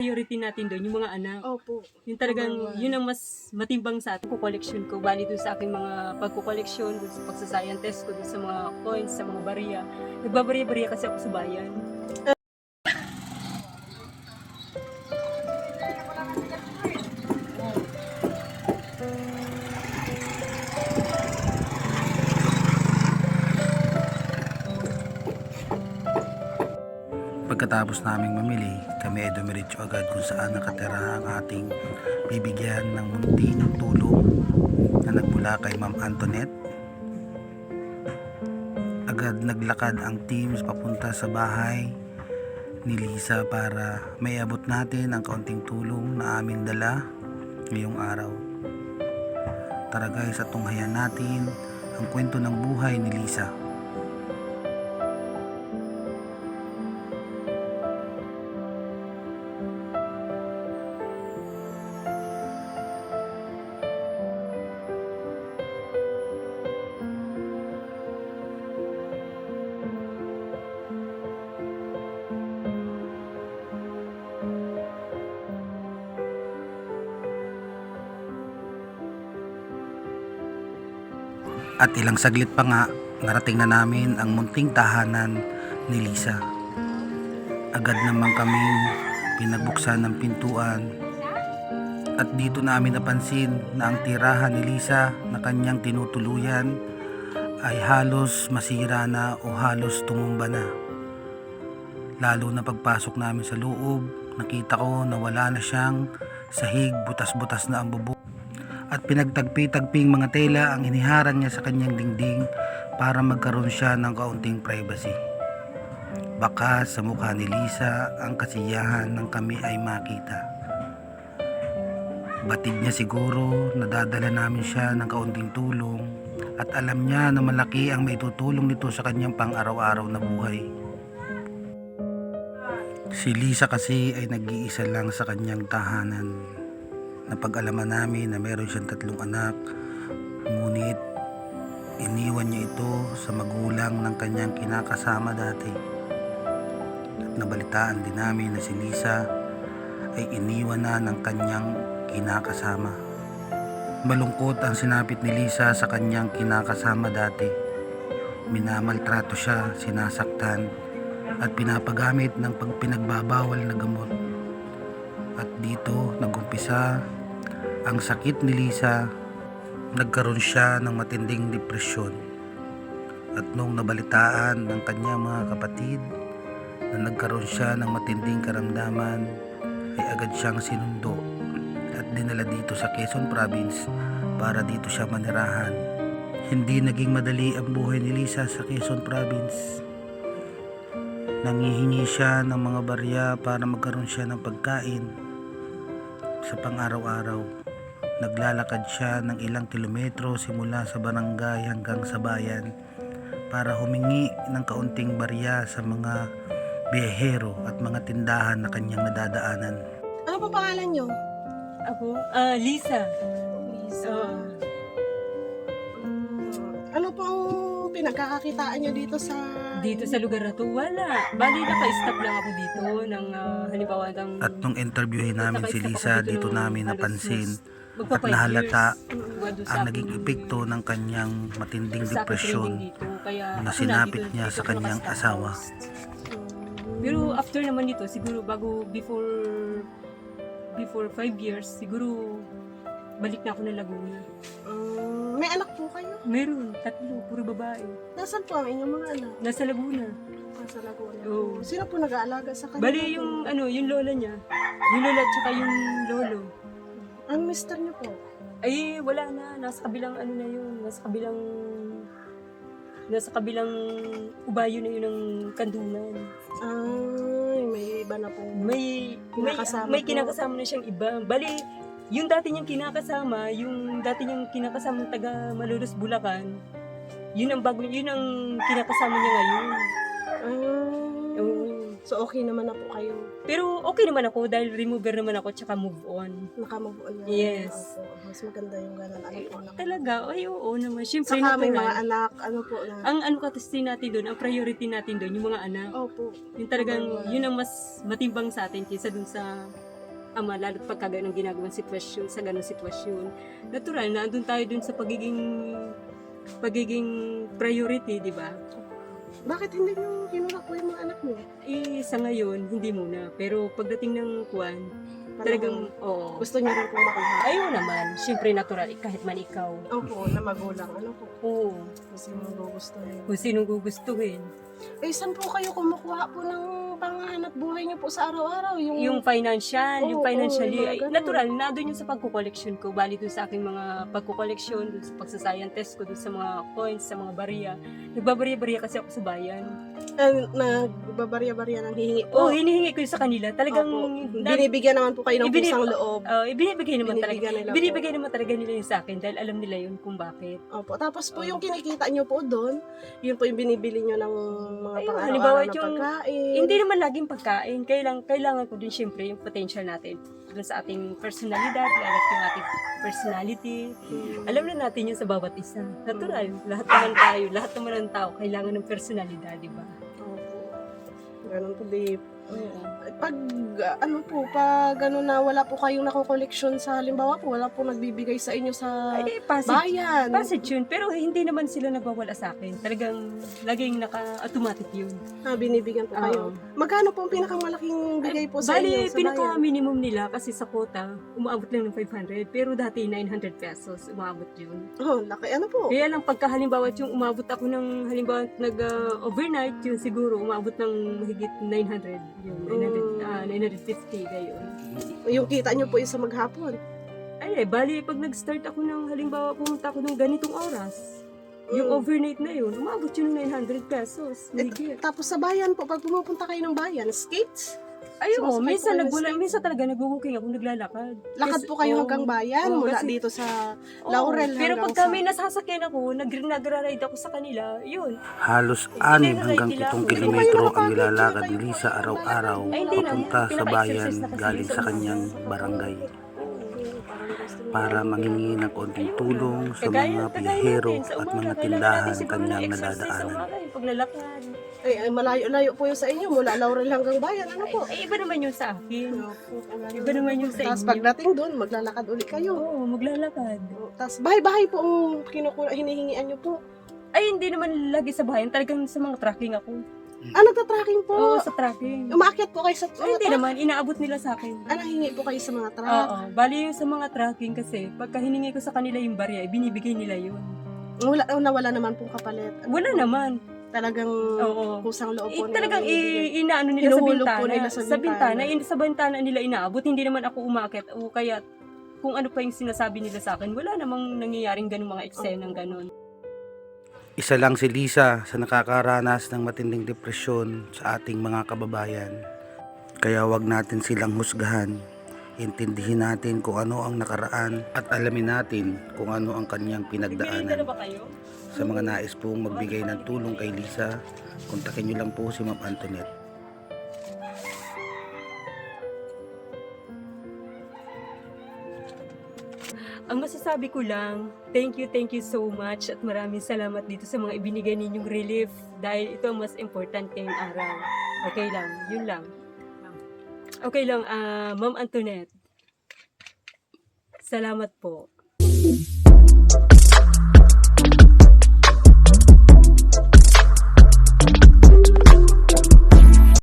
Priority natin doon, yung mga anak. Opo. Yung talagang, yun ang mas matimbang sa atin. Collection ko, bali doon sa aking mga pagkukoleksyon, doon sa pagsascientist ko, doon sa mga coins, sa mga barya. Nagbabarya-barya kasi ako sa bayan. Pagkatapos naming mamili, kami ay dumiretso agad kung saan nakatira ang ating bibigyan ng munting tulong na nagmula kay Ma'am Antoinette. Agad naglakad ang teams papunta sa bahay ni Lisa para may abot natin ang kaunting tulong na aming dala ngayong araw. Tara guys, at tunghayan natin ang kwento ng buhay ni Lisa. At ilang saglit pa nga, narating na namin ang munting tahanan ni Lisa. Agad naman kaming pinagbuksan ng pintuan at dito namin napansin na ang tirahan ni Lisa na kanyang tinutuluyan ay halos masira na o halos tumumba na. Lalo na pagpasok namin sa loob, nakita ko na wala na siyang sahig, butas-butas na ang bubong. At pinagtagpi-tagping mga tela ang iniharang niya sa kanyang dingding para magkaroon siya ng kaunting privacy. Baka sa mukha ni Lisa ang kasiyahan ng kami ay makita. Batid niya siguro na dadala namin siya ng kaunting tulong at alam niya na malaki ang maitutulong nito sa kanyang pang-araw-araw na buhay. Si Lisa kasi ay nag-iisa lang sa kanyang tahanan. Napag-alaman namin na meron siyang 3 anak, ngunit iniwan niya ito sa magulang ng kanyang kinakasama dati. At nabalitaan din namin na si Lisa ay iniwan na ng kanyang kinakasama. Malungkot ang sinapit ni Lisa sa kanyang kinakasama dati. Minamaltrato siya, sinasaktan at pinapagamit ng pinagbabawal na gamot. At dito nagumpisa ang sakit ni Lisa. Nagkaroon siya ng matinding depresyon. At nung nabalitaan ng kanyang mga kapatid na nagkaroon siya ng matinding karamdaman, ay agad siyang sinundo at dinala dito sa Quezon Province para dito siya manirahan. Hindi naging madali ang buhay ni Lisa sa Quezon Province. Nangihingi siya ng mga barya para magkaroon siya ng pagkain sa pang-araw-araw. Naglalakad siya ng ilang kilometro simula sa barangay hanggang sa bayan para humingi ng kaunting barya sa mga biyahero at mga tindahan na kanyang nadadaanan. Ano pa pangalan niyo? Ako? Lisa. Lisa. Oo. Ano po ang pinagkakakitaan niyo dito sa... Dito sa lugar na to, wala. Bali, naka-stop lang ako dito ng halimbawa ng... At nung interviewin namin si Lisa, dito namin napansin at magpa-5 nahalata years. ang naging epekto ng kanyang matinding Sa akin depresyon training dito, kaya na ako sinapit nandito niya dito sa kanyang naka-stop asawa. house. Pero after naman nito, siguro before 5 years, siguro balik na ako ng Laguna. May anak po kayo? Meron, 3, puro babae. Nasaan po ang inyong mga anak? Nasa Laguna. Sa Laguna. Oo. Sino po nag-aalaga sa kanya? Bali yung lola niya. Yung lola at saka yung lolo. Ang mister niyo po? Ay, wala na. Nasa kabilang na yun. Nasa kabilang ubayo na yun ng kandungan. Ay, may iba na po. May Kinakasama po. kinakasama na siyang iba. Bali, yung dati niyang kinakasama taga Malolos, Bulacan, yun ang kinakasama niya ngayon. Oo. So okay naman na po kayo. Pero okay naman ako dahil remover naman ako tsaka move on. Nakamove on na. Yes. Opo. Mas maganda yung ganun. Ano po na. Talaga, ay oo naman. Siyempre, Saka may natural. mga anak, ano po na. Ang kasi natin doon, ang priority natin doon, yung mga anak. Opo. Yung talagang, yun ang mas matimbang sa atin kaysa doon sa ama, lalo't pagka ganun ginagawang sitwasyon, sa ganung sitwasyon. Natural, na andun tayo dun sa pagiging priority, di ba? Bakit hindi niyo kinuha po yung mga anak niyo? Sa ngayon, hindi muna. Pero pagdating ng kuwan, talagang, oo. Gusto niyo rin pong makuha? Ayaw naman, syempre natural, kahit man ikaw. Opo, na magulang. Ano po? Oo, Kasi mo gugustuhin. kung sinong gugustuhin. Eh, saan po kayo kumukuha po ng panghanap buhay niyo po sa araw-araw? Yung financial, yung Oo, financially, oo, mga ay, ganun. natural, na doon yung sa pagkukoleksyon ko, bali doon sa aking mga pagkukoleksyon, doon sa pagsascientist ko, doon sa mga coins, sa mga barya. Nagbabarya-barya kasi ako sa bayan. Nagbabarya-barya ng hihingi po. Oo, hinihingi ko yun sa kanila. Talagang, Opo. Binibigyan naman po kayo ng Ibinib- pusang loob. ibinibigay naman talaga. Binibigyan nila po. Binibigay naman talaga nila yun sa akin dahil alam nila yun kung bakit. Opo. Tapos po yung kinikita nyo po doon, yun po yung binibili nyo ng mga Ayun, pang-araw-araw halimbawa, na yung- pagkain. Hindi naman laging pagkain. Kailangan ko din syempre yung potential natin doon sa ating personalidad, lalo yung ating personality. Alam na natin yun sa bawat isa. Natural. Lahat naman ng tao, kailangan ng personalidad, di ba? Opo. Ganun po, babe. Pag pag na wala po kayong nakokoleksyon sa halimbawa po, wala po nagbibigay sa inyo sa Ay, pasid. bayan. Pasid yun. Pero hindi naman sila nagwawala sa akin. Talagang laging naka-automatic yun. Binibigyan po kayo. Magkano po ang pinakamalaking bigay po sa inyo Bali, sa bayan? pinaka-minimum nila kasi sa quota, umaabot lang ng 500. Pero dati 900 pesos, umaabot yun. Oh, laki ano po? Kaya lang pagka halimbawa yung umabot ako ng halimbawa nag-overnight, yun siguro umabot ng mahigit 900. Yung 950 gayon. Yung kita nyo po yung sa maghapon. Ay, bali, pag nag-start ako ng halimbawa pumunta ako ng ganitong oras, yung overnight na yun, umabot yun ng 900 pesos. Mahigit. Tapos sa bayan po, pag pumupunta kayo ng bayan, skates? Ayun, Sumasakay po kayo ng minsan talaga nag-walking ako, naglalakad. Lakad po kayo hanggang bayan oo, mula kasi- dito sa Oo, Laurel pero hanggang pag sa... may nasasakyan ako, nagra-ride ako sa kanila, yun. Halos 6 hanggang 7 kilometro ang nilalakad ni Lisa araw-araw Ay, hindi na. papunta sa bayan Pinaka-exercise na kasi galing sa sa kanyang barangay para mangingi ng konting tulong sa mga biyahero at mga tindahan kanyang nadadaanan. Paglalakad. Ay, malayo-layo po yun sa inyo, mula Laurel hanggang bayan. Ano po? Ay, iba naman yun sa akin. Iba naman yun sa Tapos inyo. pagdating doon, maglalakad ulit kayo. Oo, maglalakad. Tapos bahay-bahay po ang hinihingian nyo po. Ay, hindi naman lagi sa bayan. Talagang sa mga tracking ako. Nagtatracking po. Oo, sa tracking. Umakyat po kayo sa Ay, hindi naman. Inaabot nila sa akin. Hingi po kayo sa mga truck. Oo. Bali yung sa mga tracking kasi, pagka hiningi ko sa kanila yung barya, binibigay nila yun. Nawala naman pong kapalit. Wala naman. Talagang Oo. kusang loob po. Talagang binibigay. inaano nila sa Hinuhulog bintana. po nila sa bintana. Sa bintana nila inaabot. Hindi naman ako umakyat. O kaya kung ano pa yung sinasabi nila sa akin, wala namang nangyayaring ganung mga eksenang ganun. Isa lang si Lisa sa nakakaranas ng matinding depresyon sa ating mga kababayan. Kaya wag natin silang husgahan. Intindihin natin kung ano ang nakaraan at alamin natin kung ano ang kanyang Nagbibigay pinagdaanan. na ba kayo? Sa mga nais pong magbigay ng tulong kay Lisa, kontakin nyo lang po si Ma'am Antoinette. Ang masasabi ko lang, thank you so much at maraming salamat dito sa mga ibinigay ninyong relief dahil ito ang mas important ngayong araw. Okay lang, yun lang. Okay lang, Ma'am Antoinette. Salamat po.